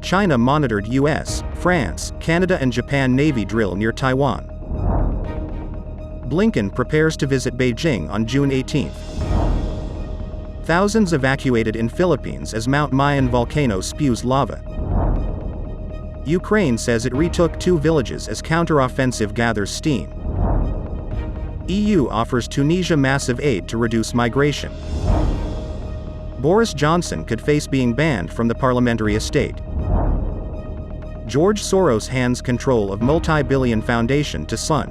China monitored U.S., France, Canada and Japan Navy drill near Taiwan. Blinken prepares to visit Beijing on June 18. Thousands evacuated in Philippines as Mount Mayon volcano spews lava. Ukraine says it retook 2 villages as counteroffensive gathers steam. EU offers Tunisia massive aid to reduce migration. Boris Johnson could face being banned from the parliamentary estate. George Soros hands control of multi-billion foundation to son.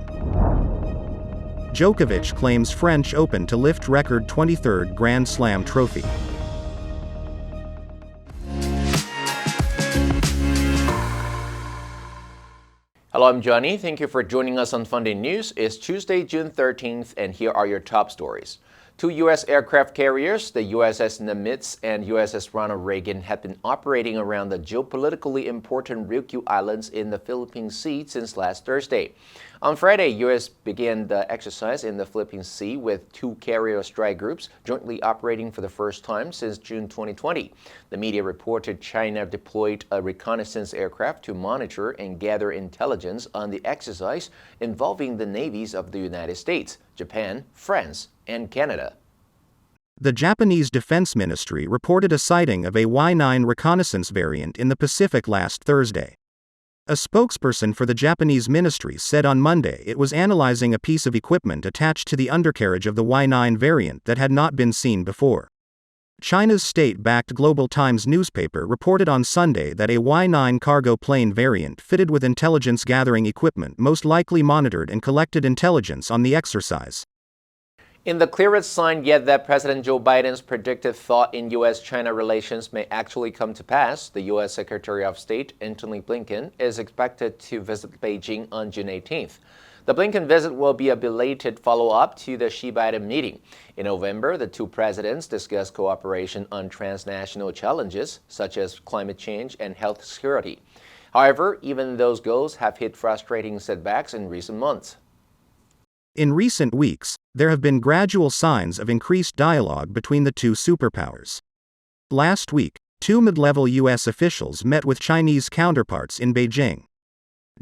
Djokovic claims French Open to lift record 23rd Grand Slam trophy. Hello, I'm Johnny. Thank you for joining us on Funday News. It's Tuesday, June 13th, and here are your top stories. 2 U.S. aircraft carriers, the USS Nimitz and USS Ronald Reagan, have been operating around the geopolitically important Ryukyu Islands in the Philippine Sea since last Thursday. On Friday, U.S. began the exercise in the Philippine Sea with 2 carrier strike groups jointly operating for the first time since June 2020. The media reported China deployed a reconnaissance aircraft to monitor and gather intelligence on the exercise involving the navies of the United States, Japan, France, and Canada. The Japanese Defense Ministry reported a sighting of a Y-9 reconnaissance variant in the Pacific last Thursday. A spokesperson for the Japanese ministry said on Monday it was analyzing a piece of equipment attached to the undercarriage of the Y-9 variant that had not been seen before. China's state-backed Global Times newspaper reported on Sunday that a Y-9 cargo plane variant fitted with intelligence-gathering equipment most likely monitored and collected intelligence on the exercise. In the clearest sign yet that President Joe Biden's predicted thaw in U.S.-China relations may actually come to pass, the U.S. Secretary of State, Antony Blinken, is expected to visit Beijing on June 18th. The Blinken visit will be a belated follow-up to the Xi-Biden meeting. In November, the 2 presidents discussed cooperation on transnational challenges, such as climate change and health security. However, even those goals have hit frustrating setbacks in recent months. In recent weeks, there have been gradual signs of increased dialogue between the 2 superpowers. Last week, 2 mid-level U.S. officials met with Chinese counterparts in Beijing.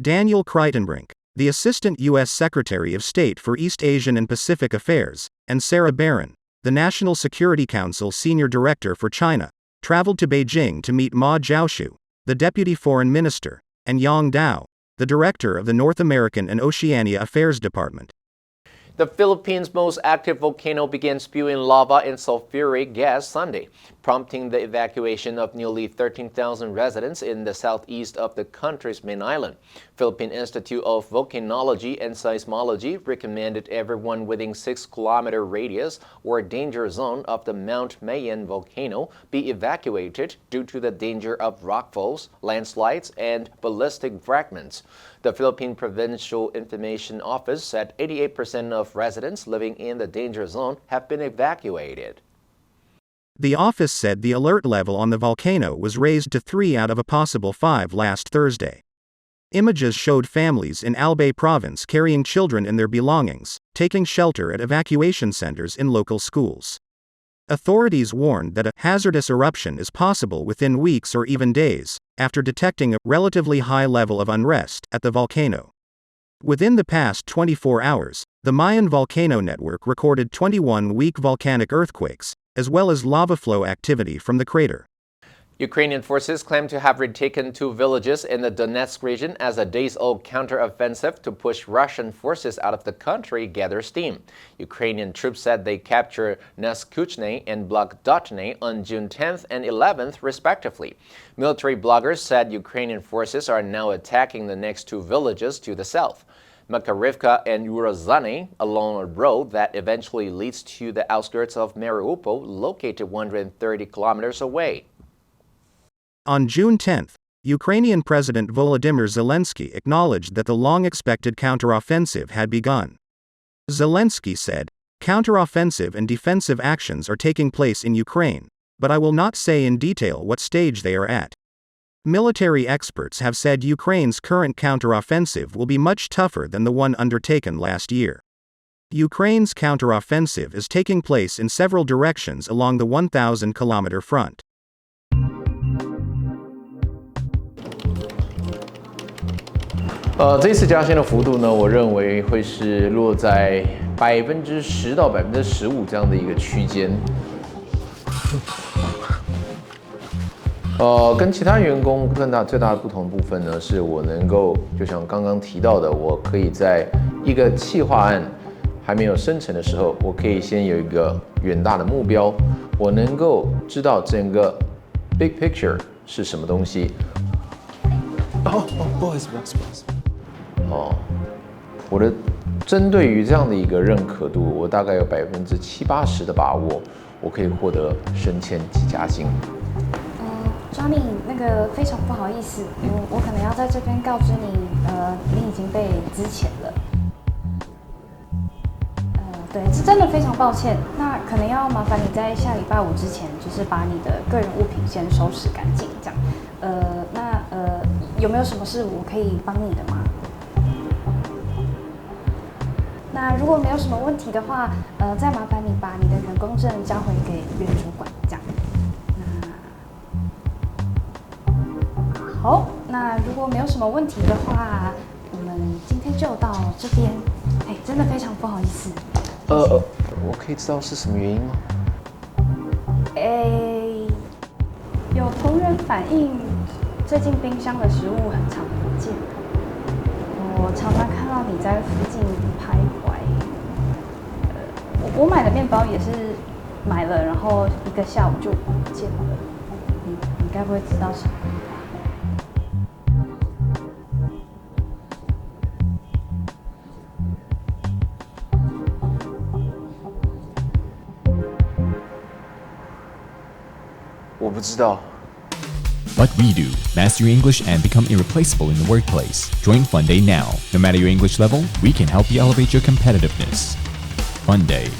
Daniel Kritenbrink, the Assistant U.S. Secretary of State for East Asian and Pacific Affairs, and Sarah Barron, the National Security Council Senior Director for China, traveled to Beijing to meet Ma Zhaoshu, the Deputy Foreign Minister, and Yang Dao, the Director of the North American and Oceania Affairs Department. The Philippines' most active volcano began spewing lava and sulfuric gas Sunday, prompting the evacuation of nearly 13,000 residents in the southeast of the country's main island. Philippine Institute of Volcanology and Seismology recommended everyone within 6-kilometer radius or danger zone of the Mount Mayon volcano be evacuated due to the danger of rockfalls, landslides, and ballistic fragments. The Philippine Provincial Information Office said 88% of residents living in the danger zone have been evacuated. The office said the alert level on the volcano was raised to 3 out of a possible 5 last Thursday. Images showed families in Albay province carrying children and their belongings, taking shelter at evacuation centers in local schools. Authorities warned that a hazardous eruption is possible within weeks or even days, after detecting a relatively high level of unrest at the volcano. Within the past 24 hours, the Mayon volcano network recorded 21 weak volcanic earthquakes, as well as lava flow activity from the crater. Ukrainian forces claim to have retaken 2 villages in the Donetsk region as a days-old counteroffensive to push Russian forces out of the country gathers steam. Ukrainian troops said they captured Neskuchne and Blagdotne on June 10th and 11th, respectively. Military bloggers said Ukrainian forces are now attacking the next 2 villages to the south, Makarivka and Urozane, along a road that eventually leads to the outskirts of Mariupol, located 130 kilometers away. On June 10, Ukrainian President Volodymyr Zelensky acknowledged that the long-expected counteroffensive had begun. Zelensky said, "Counteroffensive and defensive actions are taking place in Ukraine, but I will not say in detail what stage they are at." Military experts have said Ukraine's current counteroffensive will be much tougher than the one undertaken last year. Ukraine's counteroffensive is taking place in several directions along the 1,000-kilometer front. 这一次加薪的幅度呢，我认为会是落在10%到15%这样的一个区间。跟其他员工最大的不同部分呢，是我能够就像刚刚提到的，我可以在一个企划案还没有生成的时候，我可以先有一个远大的目标，我能够知道整个 big picture 是什么东西。不好意思。我的针对于这样的一个认可度，我大概有70-80%的把握，我可以获得升迁及加薪。Johnny， 那个非常不好意思，我可能要在这边告知你，你已经被资遣了。对，是真的非常抱歉。那可能要麻烦你在下礼拜5之前，就是把你的个人物品先收拾干净，这样。有没有什么事我可以帮你的吗？那如果没有什么问题的话，再麻烦你把你的员工证交回给原主管，这样。好，那如果没有什么问题的话，我们今天就到这边。真的非常不好意思。我可以知道是什么原因吗？有同仁反映，最近冰箱的食物很常不见，我常常看到你在附近徘徊。我买的面包也是买了，然后1个下午就不见了。你该不会知道什么？我不知道。What we do, master your English and become irreplaceable in the workplace. Join Funday now. No matter your English level, we can help you elevate your competitiveness. Funday.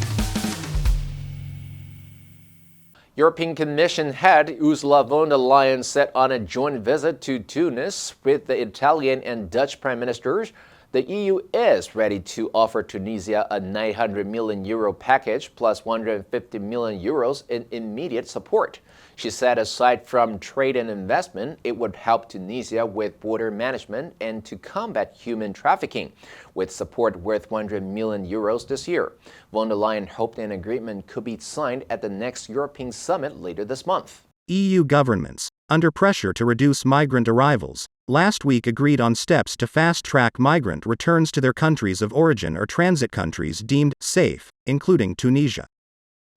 European Commission head Ursula von der Leyen set on a joint visit to Tunis with the Italian and Dutch prime ministers. The EU is ready to offer Tunisia a €900 million package plus €150 million in immediate support. She said aside from trade and investment, it would help Tunisia with border management and to combat human trafficking, with support worth €100 million this year. Von der Leyen hoped an agreement could be signed at the next European summit later this month. EU governments, under pressure to reduce migrant arrivals, last week agreed on steps to fast-track migrant returns to their countries of origin or transit countries deemed safe, including Tunisia.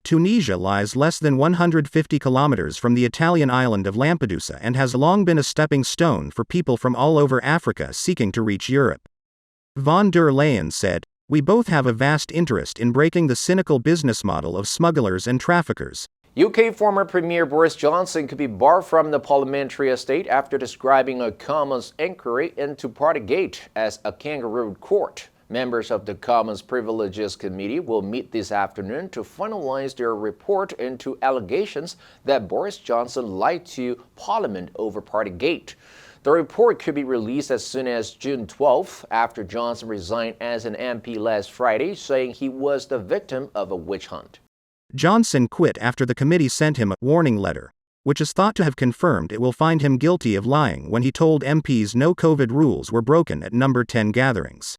Tunisia lies less than 150 kilometers from the Italian island of Lampedusa and has long been a stepping stone for people from all over Africa seeking to reach Europe. Von der Leyen said, "We both have a vast interest in breaking the cynical business model of smugglers and traffickers." UK former Premier Boris Johnson could be barred from the parliamentary estate after describing a Commons inquiry into Partygate as a kangaroo court. Members of the Commons Privileges Committee will meet this afternoon to finalize their report into allegations that Boris Johnson lied to Parliament over Partygate. The report could be released as soon as June 12th after Johnson resigned as an MP last Friday, saying he was the victim of a witch hunt. Johnson quit after the committee sent him a warning letter, which is thought to have confirmed it will find him guilty of lying when he told MPs no COVID rules were broken at number 10 gatherings.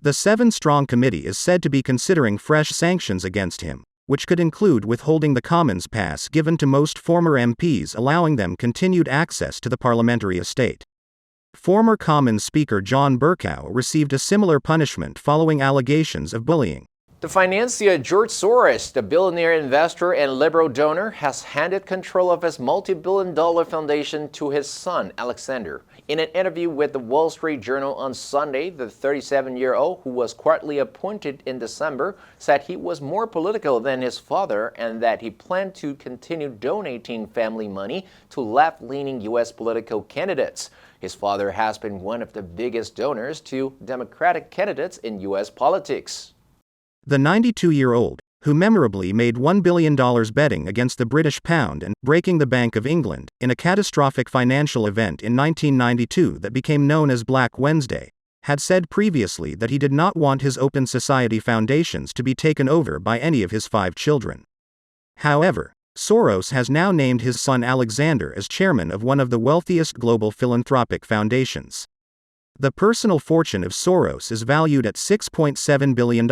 The 7-strong committee is said to be considering fresh sanctions against him, which could include withholding the Commons pass given to most former MPs, allowing them continued access to the parliamentary estate. Former Commons Speaker John Bercow received a similar punishment following allegations of bullying. The financier George Soros, the billionaire investor and liberal donor, has handed control of his multi-billion-dollar foundation to his son, Alexander. In an interview with the Wall Street Journal on Sunday, the 37-year-old, who was quietly appointed in December, said he was more political than his father and that he planned to continue donating family money to left-leaning U.S. political candidates. His father has been one of the biggest donors to Democratic candidates in U.S. politics. The 92-year-old, who memorably made $1 billion betting against the British pound and breaking the Bank of England in a catastrophic financial event in 1992 that became known as Black Wednesday, had said previously that he did not want his Open Society foundations to be taken over by any of his 5 children. However, Soros has now named his son Alexander as chairman of one of the wealthiest global philanthropic foundations. The personal fortune of Soros is valued at $6.7 billion.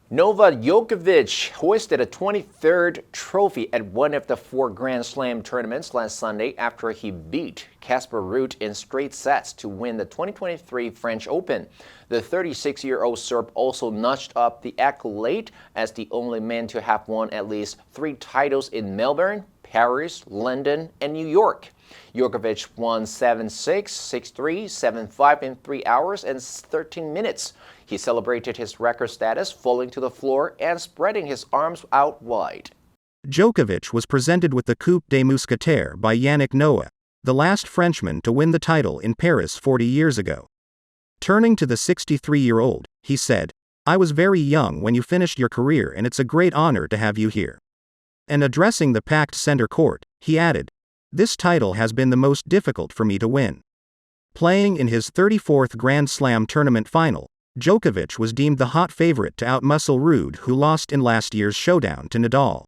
Novak Djokovic hoisted a 23rd trophy at one of the 4 Grand Slam tournaments last Sunday after he beat Casper Ruud in straight sets to win the 2023 French Open. The 36-year-old Serb also notched up the accolade as the only man to have won at least 3 titles in Melbourne, Paris, London, and New York. Djokovic won 7-6, 6-3, 7-5 in 3 hours and 13 minutes. He celebrated his record status, falling to the floor and spreading his arms out wide. Djokovic was presented with the Coupe des Mousquetaires by Yannick Noah, the last Frenchman to win the title in Paris 40 years ago. Turning to the 63-year-old, he said, "I was very young when you finished your career and it's a great honor to have you here." And addressing the packed center court, he added, "This title has been the most difficult for me to win." Playing in his 34th Grand Slam tournament final, Djokovic was deemed the hot favorite to outmuscle Ruud, who lost in last year's showdown to Nadal.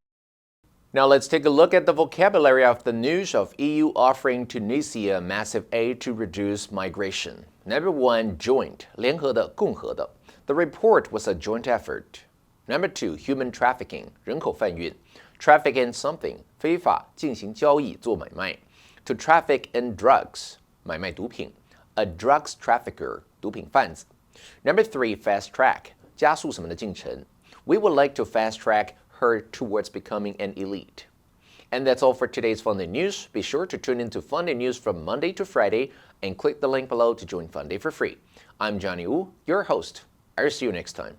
Now let's take a look at the vocabulary of the news of EU offering Tunisia massive aid to reduce migration. Number 1, joint, 联合的, 共和的. The report was a joint effort. Number 2, human trafficking, 人口贩运. Traffic in something, 非法进行交易做买卖. To traffic in drugs, 买卖毒品. A drugs trafficker, 毒品贩子. Number 3, fast track, 加速什么的进程. We would like to fast track her towards becoming an elite. And that's all for today's Funday News. Be sure to tune in to Funday News from Monday to Friday and click the link below to join Funday for free. I'm Johnny Wu, your host. I'll see you next time.